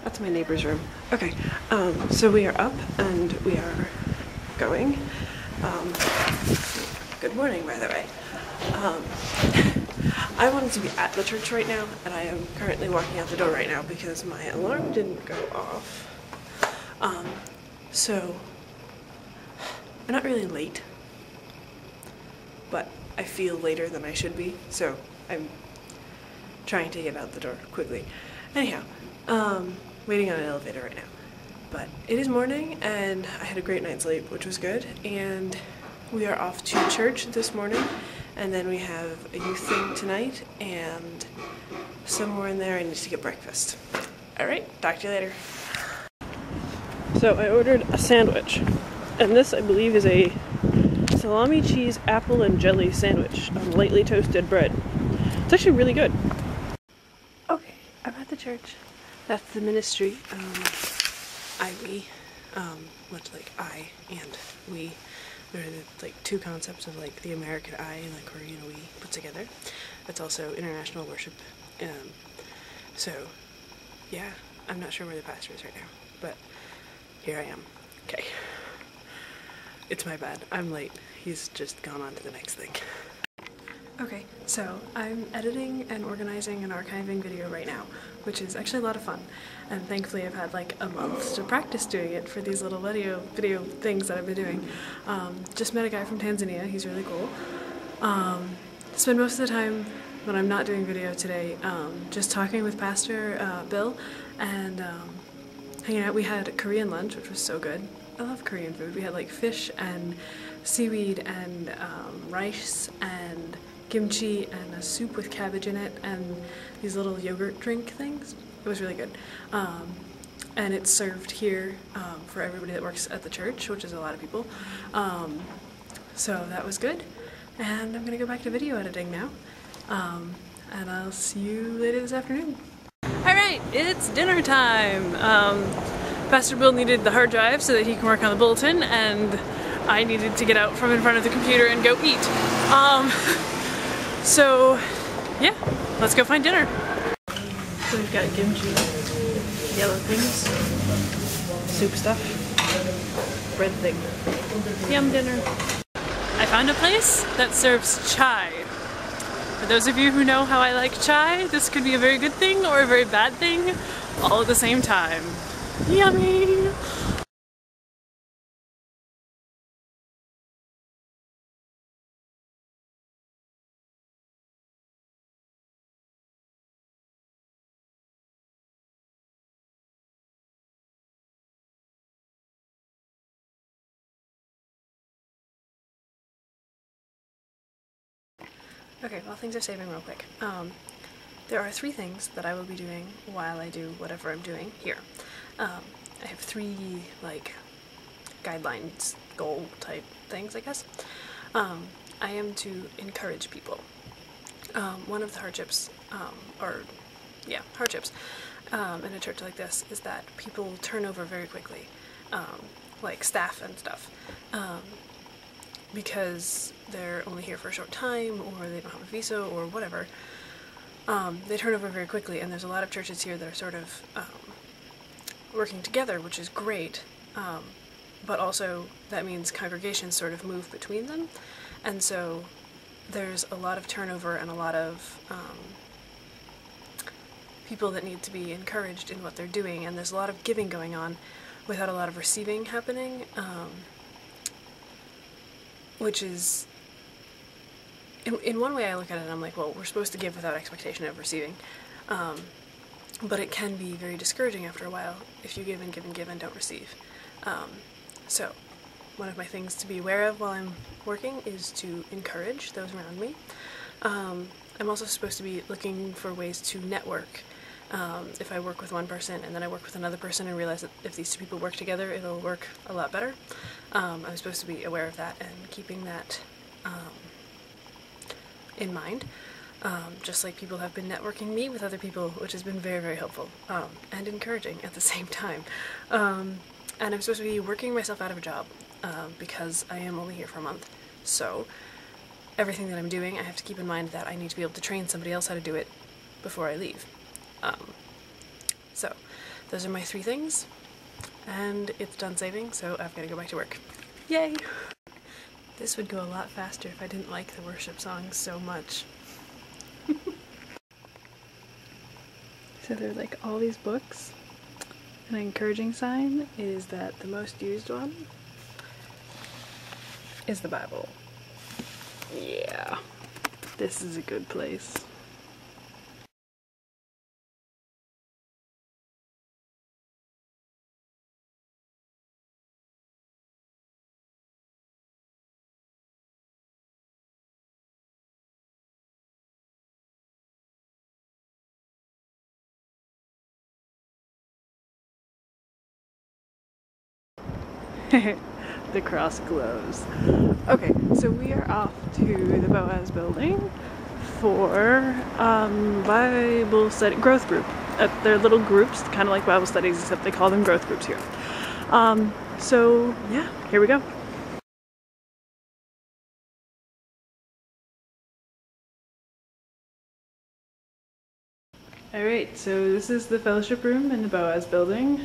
That's my neighbor's room. Okay, so we are up and we are going. Good morning, by the way. I wanted to be at the church right now, and I am currently walking out the door right now because my alarm didn't go off. So I'm not really late, but I feel later than I should be, so I'm trying to get out the door quickly. Anyhow, waiting on an elevator right now. But it is morning, and I had a great night's sleep, which was good, and we are off to church this morning, and then we have a youth thing tonight, and somewhere in there I need to get breakfast. Alright, talk to you later. So I ordered a sandwich, and this I believe is a salami, cheese, apple, and jelly sandwich on lightly toasted bread. It's actually really good. Okay, I'm at the church. That's the ministry. We, much like I and we. They're like two concepts of like the American I and the Korean we put together. It's also international worship. So, yeah, I'm not sure where the pastor is right now, but here I am. Okay. It's my bad. I'm late. He's just gone on to the next thing. Okay, so I'm editing and organizing and archiving video right now, which is actually a lot of fun. And thankfully I've had like a month to practice doing it for these little video things that I've been doing. Just met a guy from Tanzania, he's really cool. Spend most of the time when I'm not doing video today just talking with Pastor Bill and hanging out. We had Korean lunch, which was so good. I love Korean food. We had like fish and seaweed and rice and kimchi and a soup with cabbage in it and these little yogurt drink things. It was really good. And it's served here for everybody that works at the church, which is a lot of people. So that was good. And I'm gonna go back to video editing now. And I'll see you later this afternoon. Alright, it's dinner time. Pastor Bill needed the hard drive so that he can work on the bulletin, and I needed to get out from in front of the computer and go eat. So, yeah, let's go find dinner. So we've got kimchi, yellow things, soup stuff, bread thing. Yum dinner. I found a place that serves chai. For those of you who know how I like chai, this could be a very good thing or a very bad thing, all at the same time. Yummy! Okay, well, things are saving real quick. There are 3 things that I will be doing while I do whatever I'm doing here. I have 3, like, guidelines, goal type things, I guess. I am to encourage people. One of the hardships, hardships in a church like this is that people turn over very quickly, like staff and stuff. Because they're only here for a short time, or they don't have a visa, or whatever. They turn over very quickly, and there's a lot of churches here that are sort of working together, which is great, but also that means congregations sort of move between them, and so there's a lot of turnover and a lot of people that need to be encouraged in what they're doing, and there's a lot of giving going on without a lot of receiving happening. Which is, in one way I look at it and I'm like, well, we're supposed to give without expectation of receiving. But it can be very discouraging after a while if you give and give and give and don't receive. So, one of my things to be aware of while I'm working is to encourage those around me. I'm also supposed to be looking for ways to network. If I work with one person and then I work with another person and realize that if these 2 people work together, it'll work a lot better. I'm supposed to be aware of that and keeping that in mind. Just like people have been networking me with other people, which has been very, very helpful and encouraging at the same time. And I'm supposed to be working myself out of a job because I am only here for a month. So everything that I'm doing, I have to keep in mind that I need to be able to train somebody else how to do it before I leave. So those are my 3 things. And it's done saving, so I've got to go back to work. Yay! This would go a lot faster if I didn't like the worship songs so much. So there are like all these books. An encouraging sign is that the most used one is the Bible. Yeah, this is a good place. The cross glows. Okay, so we are off to the Boaz building for Bible study growth group. They're little groups, kind of like Bible studies, except they call them growth groups here. So yeah, here we go. Alright, so this is the fellowship room in the Boaz building.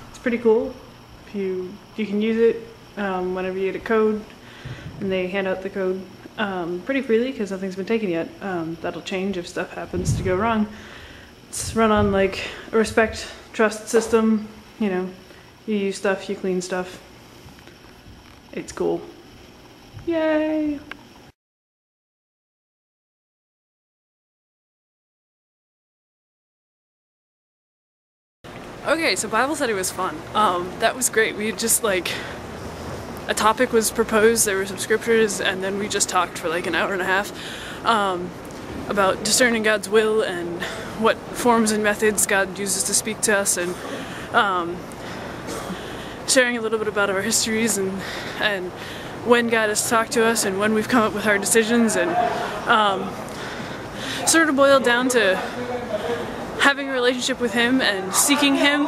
It's pretty cool. You can use it whenever you get a code, and they hand out the code pretty freely because nothing's been taken yet. That'll change if stuff happens to go wrong. It's run on like a respect, trust system. You know, you use stuff, you clean stuff. It's cool. Yay! Okay, so Bible study was fun. That was great. We just like, a topic was proposed, there were some scriptures, and then we just talked for like an hour and a half about discerning God's will and what forms and methods God uses to speak to us, and sharing a little bit about our histories and when God has talked to us and when we've come up with our decisions, and sort of boiled down to having a relationship with Him and seeking Him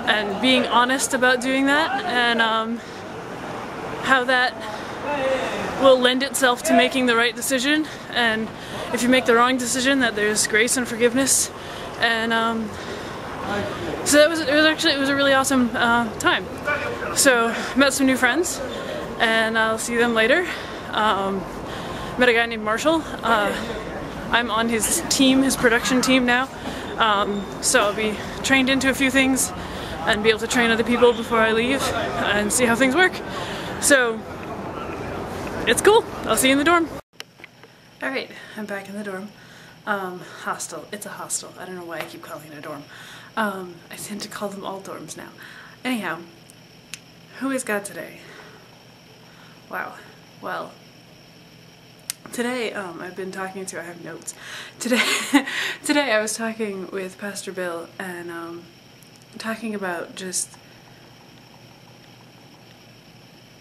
and being honest about doing that, and how that will lend itself to making the right decision, and if you make the wrong decision, that there's grace and forgiveness. And so it was a really awesome time. So met some new friends, and I'll see them later. Met a guy named Marshall. I'm on his team, his production team now. So I'll be trained into a few things and be able to train other people before I leave and see how things work. So it's cool. I'll see you in the dorm. Alright, I'm back in the dorm. Hostel. It's a hostel. I don't know why I keep calling it a dorm. I tend to call them all dorms now. Anyhow, who is God today? Wow. Well, today, I've been talking to, I have notes. Today I was talking with Pastor Bill and talking about just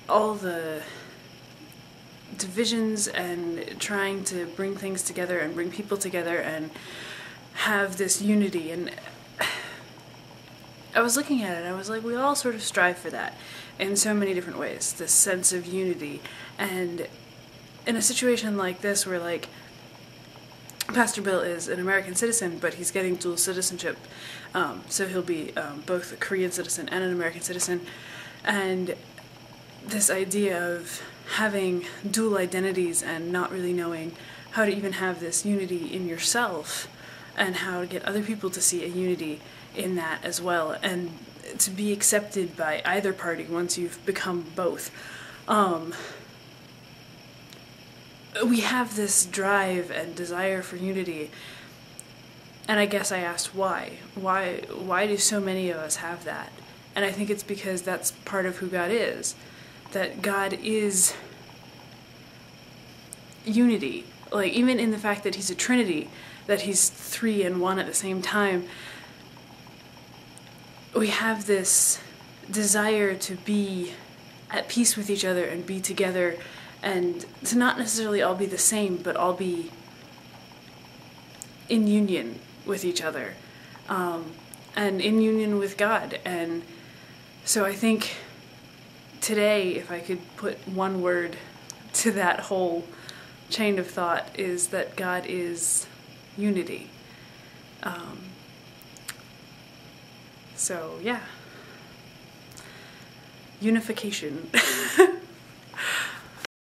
all the divisions and trying to bring things together and bring people together and have this unity. And I was looking at it and I was like, we all sort of strive for that in so many different ways, this sense of unity. And in a situation like this where like Pastor Bill is an American citizen, but he's getting dual citizenship, so he'll be both a Korean citizen and an American citizen, and this idea of having dual identities and not really knowing how to even have this unity in yourself and how to get other people to see a unity in that as well, and to be accepted by either party once you've become both. We have this drive and desire for unity, and I guess I asked why. Why do so many of us have that? And I think it's because that's part of who God is. That God is unity. Like, even in the fact that He's a Trinity, that He's 3 and 1 at the same time, we have this desire to be at peace with each other and be together, and to not necessarily all be the same, but all be in union with each other, and in union with God. And so I think today, if I could put one word to that whole chain of thought, is that God is unity. So yeah, unification.